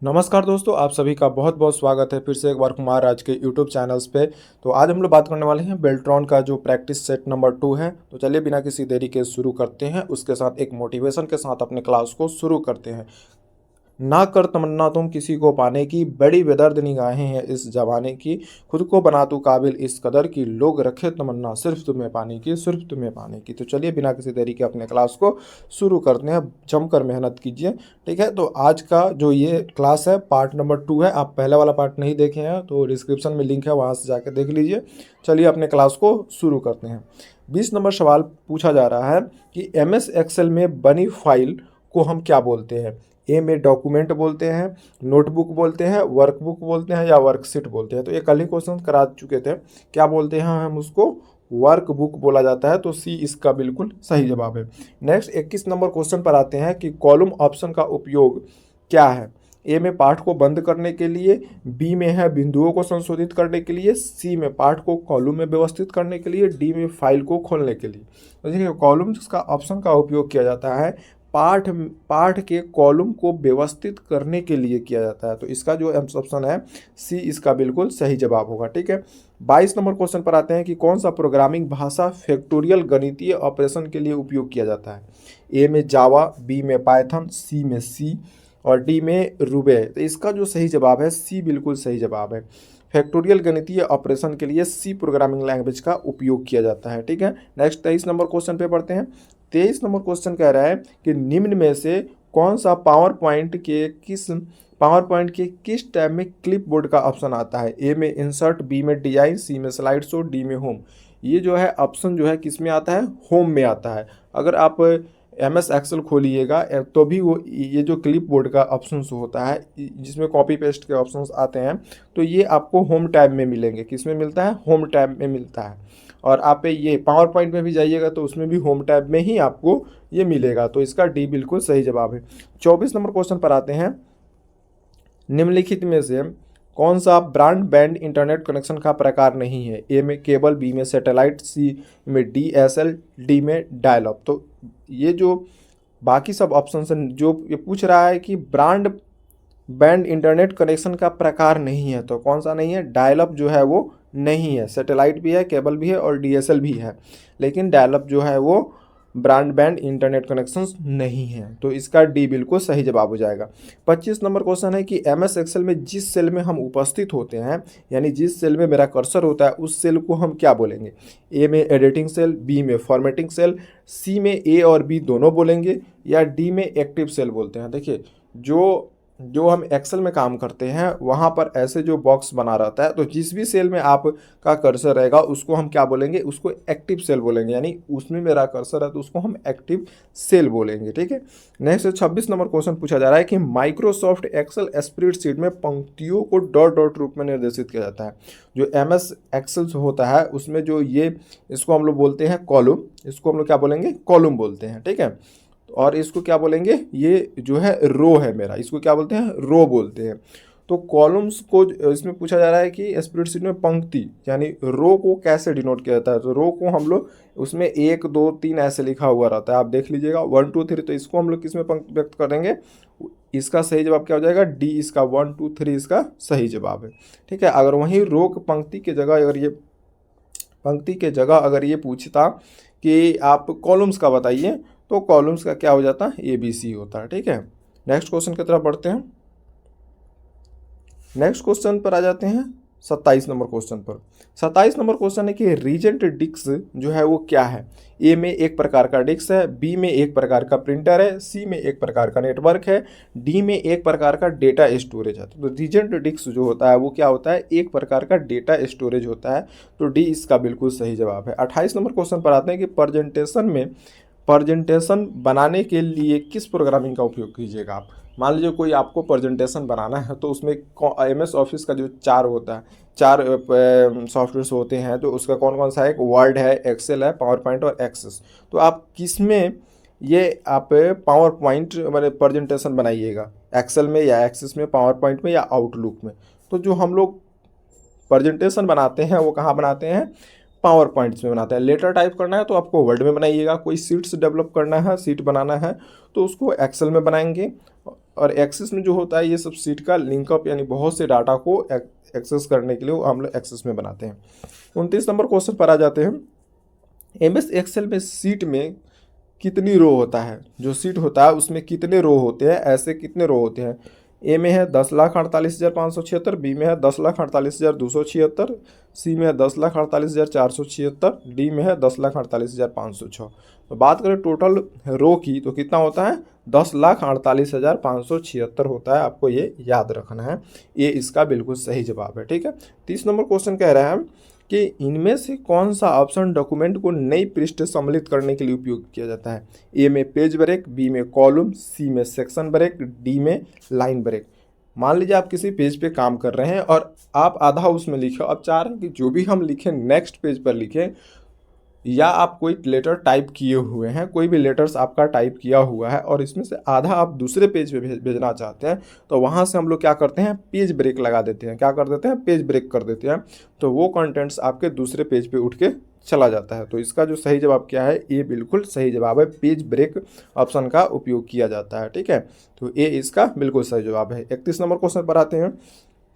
नमस्कार दोस्तों, आप सभी का बहुत बहुत स्वागत है फिर से एक बार कुमार राज के यूट्यूब चैनल्स पे। तो आज हम लोग बात करने वाले हैं बेल्ट्रॉन का जो प्रैक्टिस सेट नंबर 2 है। तो चलिए बिना किसी देरी के शुरू करते हैं, उसके साथ एक मोटिवेशन के साथ अपने क्लास को शुरू करते हैं। ना कर तमन्ना तुम किसी को पाने की, बड़ी बेदर्द निगाहें हैं इस जमाने की। खुद को बना तू काबिल इस कदर की, लोग रखे तमन्ना सिर्फ तुम्हें पाने की, सिर्फ तुम्हें पाने की। तो चलिए बिना किसी देरी के अपने क्लास को शुरू करते हैं। जमकर मेहनत कीजिए, ठीक है। तो आज का जो ये क्लास है पार्ट नंबर 2 है। आप पहले वाला पार्ट नहीं देखे हैं तो डिस्क्रिप्शन में लिंक है, वहाँ से जाकर देख लीजिए। चलिए अपने क्लास को शुरू करते हैं। 20 नंबर सवाल पूछा जा रहा है कि MS एक्सेल में बनी फाइल को हम क्या बोलते हैं। ए में डॉक्यूमेंट बोलते हैं, नोटबुक बोलते हैं, वर्कबुक बोलते हैं या वर्कशीट बोलते हैं। तो ये कल ही क्वेश्चन करा चुके थे। क्या बोलते हैं हम उसको? वर्कबुक बोला जाता है। तो सी इसका बिल्कुल सही जवाब है। नेक्स्ट 21 नंबर क्वेश्चन पर आते हैं कि कॉलम ऑप्शन का उपयोग क्या है। ए में पाठ को बंद करने के लिए, बी में है बिंदुओं को संशोधित करने के लिए, सी में पाठ को कॉलम में व्यवस्थित करने के लिए, डी में फाइल को खोलने के लिए। तो देखिए कॉलम्स का ऑप्शन का उपयोग किया जाता है पाठ पाठ के कॉलम को व्यवस्थित करने के लिए किया जाता है। तो इसका जो ऑप्शन है सी इसका बिल्कुल सही जवाब होगा, ठीक है। 22 नंबर क्वेश्चन पर आते हैं कि कौन सा प्रोग्रामिंग भाषा फैक्टोरियल गणितीय ऑपरेशन के लिए उपयोग किया जाता है। ए में जावा, बी में पाइथन, सी में सी और डी में रूबे। तो इसका जो सही जवाब है सी बिल्कुल सही जवाब है। फैक्टोरियल गणितीय ऑपरेशन के लिए सी प्रोग्रामिंग लैंग्वेज का उपयोग किया जाता है, ठीक है। नेक्स्ट 23 नंबर क्वेश्चन पे पढ़ते हैं। 23 नंबर क्वेश्चन कह रहा है कि निम्न में से कौन सा पावर पॉइंट के किस टैब में क्लिप बोर्ड का ऑप्शन आता है। ए में इंसर्ट, बी में डिजाइन, सी में स्लाइड शो, डी में होम। ये जो है ऑप्शन जो है किस में आता है? होम में आता है। अगर आप MS एक्सेल खोलिएगा तो भी वो ये जो क्लिप बोर्ड का ऑप्शन होता है जिसमें कॉपी पेस्ट के ऑप्शंस आते हैं, तो ये आपको होम टैब में मिलेंगे। किस में मिलता है? होम टैब में मिलता है। और आप ये पावर पॉइंट में भी जाइएगा तो उसमें भी होम टैब में ही आपको ये मिलेगा। तो इसका डी बिल्कुल सही जवाब है। 24 नंबर क्वेश्चन पर आते हैं। निम्नलिखित में से कौन सा ब्रॉडबैंड इंटरनेट कनेक्शन का प्रकार नहीं है। ए में केबल, बी में सैटेलाइट, सी में DSL, डी में डायल अप। तो ये जो बाकी सब ऑप्शन हैं जो ये पूछ रहा है कि ब्रॉडबैंड इंटरनेट कनेक्शन का प्रकार नहीं है, तो कौन सा नहीं है? डायल अप जो है वो नहीं है। सैटेलाइट भी है, केबल भी है और DSL भी है, लेकिन डायल अप जो है वो ब्रॉडबैंड इंटरनेट कनेक्शन नहीं है। तो इसका डी बिल्कुल सही जवाब हो जाएगा। 25 नंबर क्वेश्चन है कि MS एक्सेल में जिस सेल में हम उपस्थित होते हैं, यानी जिस सेल में मेरा कर्सर होता है, उस सेल को हम क्या बोलेंगे। ए में एडिटिंग सेल, बी में फॉर्मेटिंग सेल, सी में ए और बी दोनों बोलेंगे या डी में एक्टिव सेल बोलते हैं। देखिए जो जो हम एक्सेल में काम करते हैं वहाँ पर ऐसे जो बॉक्स बना रहता है, तो जिस भी सेल में आपका कर्सर रहेगा उसको हम क्या बोलेंगे? उसको एक्टिव सेल बोलेंगे। यानी उसमें मेरा कर्सर है तो उसको हम एक्टिव सेल बोलेंगे, ठीक है। नेक्स्ट 26 नंबर क्वेश्चन पूछा जा रहा है कि माइक्रोसॉफ्ट एक्सेल स्प्रेडशीट में पंक्तियों को डॉट डॉट रूप में निर्देशित किया जाता है। जो MS एक्सेल होता है उसमें जो ये इसको हम लोग बोलते हैं कॉलम, इसको हम लोग क्या बोलेंगे? कॉलम बोलते हैं, ठीक है। और इसको क्या बोलेंगे? ये जो है रो है मेरा, इसको क्या बोलते हैं? रो बोलते हैं। तो कॉलम्स को इसमें पूछा जा रहा है कि स्प्रेडशीट में पंक्ति यानी रो को कैसे डिनोट किया जाता है। तो रो को हम लोग उसमें 1 2 3 ऐसे लिखा हुआ रहता है, आप देख लीजिएगा 1 2 3। तो इसको हम लोग किस में पंक्ति व्यक्त करेंगे? इसका सही जवाब क्या हो जाएगा? डी इसका 1 2 3 इसका सही जवाब है, ठीक है। अगर वहीं रो पंक्ति के जगह अगर ये पूछता कि आप कॉलम्स का बताइए, तो कॉलम्स का क्या हो जाता है? ABC होता है, ठीक है। नेक्स्ट क्वेश्चन की तरफ बढ़ते हैं। नेक्स्ट क्वेश्चन पर आ जाते हैं 27 नंबर क्वेश्चन पर। 27 नंबर क्वेश्चन है कि रीजेंट डिस्क जो है वो क्या है। ए में एक प्रकार का डिस्क है, बी में एक प्रकार का प्रिंटर है, सी में एक प्रकार का नेटवर्क है, डी में एक प्रकार का डेटा स्टोरेज है। तो रीजेंट डिस्क जो होता है वो क्या होता है? एक प्रकार का डेटा स्टोरेज होता है। तो डी इसका बिल्कुल सही जवाब है। 28 नंबर क्वेश्चन पर आते हैं कि प्रेजेंटेशन बनाने के लिए किस प्रोग्रामिंग का उपयोग कीजिएगा आप। मान लीजिए कोई आपको प्रेजेंटेशन बनाना है तो उसमें MS ऑफिस का जो 4 होता है, 4 सॉफ्टवेयर होते हैं, तो उसका कौन कौन सा है? एक वर्ड है, एक्सेल है, पावर पॉइंट और एक्सेस। तो आप किस में ये आप पावर पॉइंट मतलब प्रेजेंटेशन बनाइएगा? एक्सेल में या एक्सेस में, पावर पॉइंट में या आउटलुक में? तो जो हम लोग प्रेजेंटेशन बनाते हैं वो कहाँ बनाते हैं? पावर पॉइंट्स में बनाते हैं। लेटर टाइप करना है तो आपको वर्ड में बनाइएगा, कोई सीट्स डेवलप करना है, सीट बनाना है तो उसको एक्सेल में बनाएंगे। और एक्सेस में जो होता है ये सब सीट का लिंकअप यानी बहुत से डाटा को एक्सेस करने के लिए हम लोग एक्सेस में बनाते हैं। 29 नंबर क्वेश्चन पर आ जाते हैं। एमएस एक्सेल में सीट में कितनी रो होता है, जो सीट होता है उसमें कितने रो होते हैं, ऐसे कितने रो होते हैं। ए में है 10,48,576, बी में है 10,48,276, सी में है 10,48,476, डी में है 10,48,506। तो बात करें टोटल रो की तो कितना होता है, 10,48,576 होता है। आपको ये याद रखना है, ये इसका बिल्कुल सही जवाब है। ठीक है, 30 नंबर क्वेश्चन कह रहा है कि इनमें से कौन सा ऑप्शन डॉक्यूमेंट को नई पृष्ठ सम्मिलित करने के लिए उपयोग किया जाता है। ए में पेज ब्रेक, बी में कॉलम, सी में सेक्शन ब्रेक, डी में लाइन ब्रेक। मान लीजिए आप किसी पेज पे काम कर रहे हैं और आप आधा उसमें लिखे, अब चाह रहे हैं कि जो भी हम लिखें नेक्स्ट पेज पर लिखें, या आप कोई लेटर टाइप किए हुए हैं, कोई भी लेटर्स आपका टाइप किया हुआ है और इसमें से आधा आप दूसरे पेज पे भेजना चाहते हैं, तो वहाँ से हम लोग क्या करते हैं, पेज ब्रेक लगा देते हैं। क्या कर देते हैं, पेज ब्रेक कर देते हैं, तो वो कंटेंट्स आपके दूसरे पेज पे उठ के चला जाता है। तो इसका जो सही जवाब क्या है, ये बिल्कुल सही जवाब है, पेज ब्रेक ऑप्शन का उपयोग किया जाता है। ठीक है, तो ये इसका बिल्कुल सही जवाब है। 31 नंबर क्वेश्चन पर आते हैं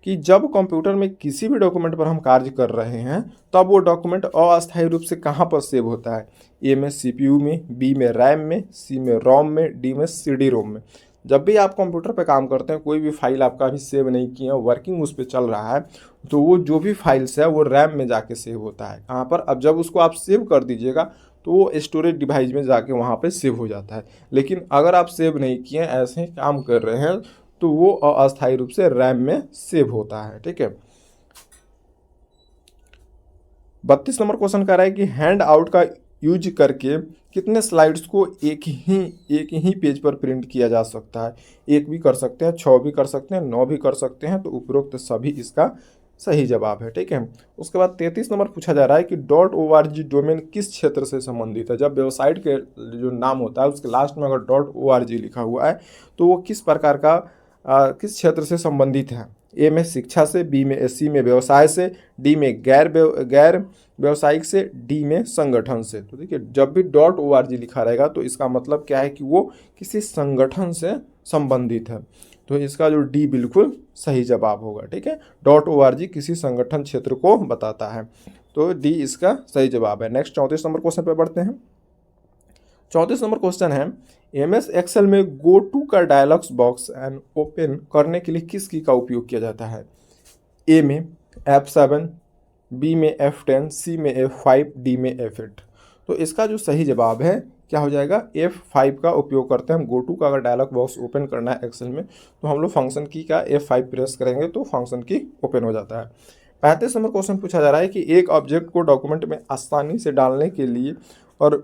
कि जब कंप्यूटर में किसी भी डॉक्यूमेंट पर हम कार्य कर रहे हैं तब वो डॉक्यूमेंट अस्थायी रूप से कहाँ पर सेव होता है। ए में सीपीयू में, बी में रैम में, सी में रोम में, डी में सीडी रोम में। जब भी आप कंप्यूटर पर काम करते हैं, कोई भी फाइल आपका अभी सेव नहीं किया, वर्किंग उस पर चल रहा है, तो वो जो भी फाइल्स है वो रैम में जाके सेव होता है। कहाँ पर, अब जब उसको आप सेव कर दीजिएगा तो वो स्टोरेज डिवाइस में जाके वहाँ पे सेव हो जाता है। लेकिन अगर आप सेव नहीं किए, ऐसे ही काम कर रहे हैं, तो वो अस्थायी रूप से रैम में सेव होता है। ठीक है, 32 नंबर क्वेश्चन कह रहा है कि हैंड आउट का यूज करके कितने स्लाइड्स को एक ही पेज पर प्रिंट किया जा सकता है। एक भी कर सकते हैं, 6 भी कर सकते हैं, 9 भी कर सकते हैं, तो उपरोक्त सभी इसका सही जवाब है। ठीक है, उसके बाद 33 नंबर पूछा जा रहा है कि .org डोमेन किस क्षेत्र से संबंधित है। जब वेबसाइट के जो नाम होता है उसके लास्ट में अगर .org लिखा हुआ है तो वो किस प्रकार का किस क्षेत्र से संबंधित है। ए में शिक्षा से, बी में सी में व्यवसाय से, डी में गैर व्यवसायिक से, डी में संगठन से। तो देखिए जब भी .org लिखा रहेगा तो इसका मतलब क्या है कि वो किसी संगठन से संबंधित है। तो इसका जो डी बिल्कुल सही जवाब होगा। ठीक है, .org किसी संगठन क्षेत्र को बताता है, तो डी इसका सही जवाब है। नेक्स्ट 34 नंबर क्वेश्चन पे बढ़ते हैं। 34 नंबर क्वेश्चन है, एमएस एक्सेल में गो टू का डायलॉग्स बॉक्स एंड ओपन करने के लिए किस की का उपयोग किया जाता है। ए में F7, बी में F10, सी में F5, डी में F8। तो इसका जो सही जवाब है क्या हो जाएगा, F5 का उपयोग करते हैं हम। गो टू का अगर डायलॉग बॉक्स ओपन करना है एक्सेल में तो हम लोग फंक्शन की का F5 प्रेस करेंगे तो फंक्शन की ओपन हो जाता है। 35 नंबर क्वेश्चन पूछा जा रहा है कि एक ऑब्जेक्ट को डॉक्यूमेंट में आसानी से डालने के लिए और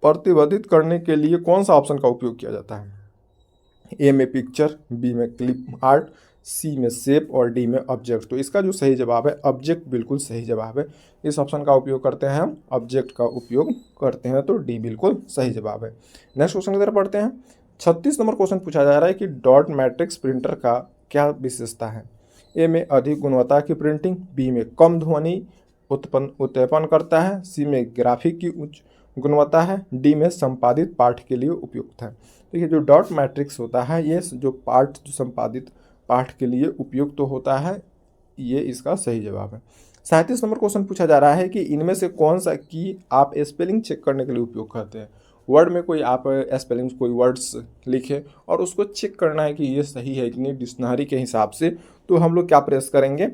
प्रतिबंधित करने के लिए कौन सा ऑप्शन का उपयोग किया जाता है। ए में पिक्चर, बी में क्लिप आर्ट, सी में शेप और डी में ऑब्जेक्ट। तो इसका जो सही जवाब है ऑब्जेक्ट बिल्कुल सही जवाब है। इस ऑप्शन का उपयोग करते हैं हम, ऑब्जेक्ट का उपयोग करते हैं, तो डी बिल्कुल सही जवाब है। नेक्स्ट क्वेश्चन की तरफ पढ़ते हैं। 36 नंबर क्वेश्चन पूछा जा रहा है कि डॉट मैट्रिक्स प्रिंटर का क्या विशेषता है। ए में अधिक गुणवत्ता की प्रिंटिंग, बी में कम ध्वनि उत्पन्न करता है, सी में ग्राफिक की उच्च गुणवत्ता है, डी में संपादित पाठ के लिए उपयुक्त है। देखिए जो डॉट मैट्रिक्स होता है ये जो पाठ जो संपादित पाठ के लिए उपयुक्त होता है, ये इसका सही जवाब है। 37 नंबर क्वेश्चन पूछा जा रहा है कि इनमें से कौन सा की आप स्पेलिंग चेक करने के लिए उपयोग करते हैं। वर्ड में कोई आप स्पेलिंग कोई वर्ड्स लिखे और उसको चेक करना है कि ये सही है कि नहीं डिक्शनरी के हिसाब से, तो हम लोग क्या प्रेस करेंगे,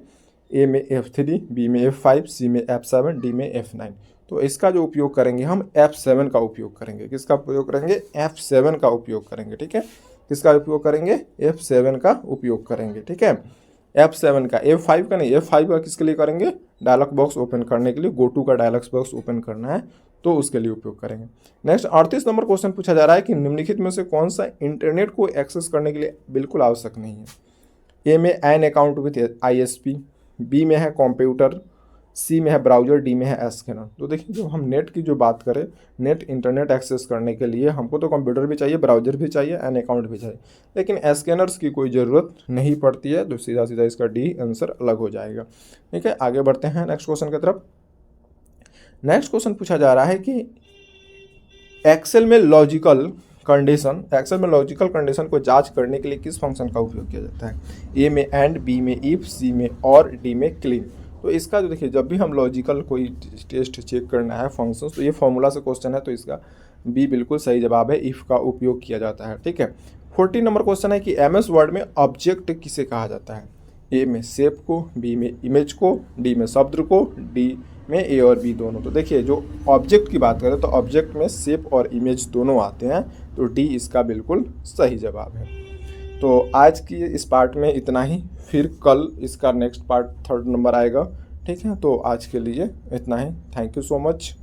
ए में F3, बी में F5, सी में F7, डी में F9। तो इसका जो उपयोग करेंगे हम F7 का उपयोग करेंगे। किसका उपयोग करेंगे, F7 का उपयोग करेंगे। ठीक है, किसका उपयोग करेंगे, F7 का उपयोग करेंगे। ठीक है, F7 का, F5 का नहीं, F5 का किसके लिए करेंगे, डायलॉग बॉक्स ओपन करने के लिए। गो टू का डायलॉग बॉक्स ओपन करना है तो उसके लिए उपयोग करेंगे। नेक्स्ट 38 नंबर क्वेश्चन पूछा जा रहा है कि निम्नलिखित में से कौन सा इंटरनेट को एक्सेस करने के लिए बिल्कुल आवश्यक नहीं है। ए में an account with ISP, B में है कंप्यूटर, सी में है ब्राउजर, डी में है स्कैनर। तो देखिए जब हम नेट की जो बात करें, नेट इंटरनेट एक्सेस करने के लिए हमको तो कंप्यूटर भी चाहिए, ब्राउजर भी चाहिए, एन अकाउंट भी चाहिए, लेकिन स्कैनर्स की कोई ज़रूरत नहीं पड़ती है। तो सीधा सीधा इसका डी आंसर अलग हो जाएगा। ठीक है, आगे बढ़ते हैं नेक्स्ट क्वेश्चन की तरफ। नेक्स्ट क्वेश्चन पूछा जा रहा है कि एक्सेल में लॉजिकल कंडीशन को जांच करने के लिए किस फंक्शन का उपयोग किया जाता है? ए में एंड, बी में इफ, सी में और, डी में क्लीन। तो इसका जो देखिए, जब भी हम लॉजिकल कोई टेस्ट चेक करना है फंक्शन, तो ये फॉर्मूला से क्वेश्चन है, तो इसका बी बिल्कुल सही जवाब है, इफ का उपयोग किया जाता है। ठीक है। 14 नंबर क्वेश्चन है कि एमएस वर्ड में ऑब्जेक्ट किसे कहा जाता है? ए में शेप को, बी में इमेज को, डी में शब्द को, डी में ए और बी दोनों। तो देखिए, जो ऑब्जेक्ट की बात करें तो ऑब्जेक्ट में शेप और इमेज दोनों आते हैं, तो डी इसका बिल्कुल सही जवाब है। तो आज की इस पार्ट में इतना ही, फिर कल इसका नेक्स्ट पार्ट 3rd नंबर आएगा। ठीक है, तो आज के लिए इतना ही। Thank you so much.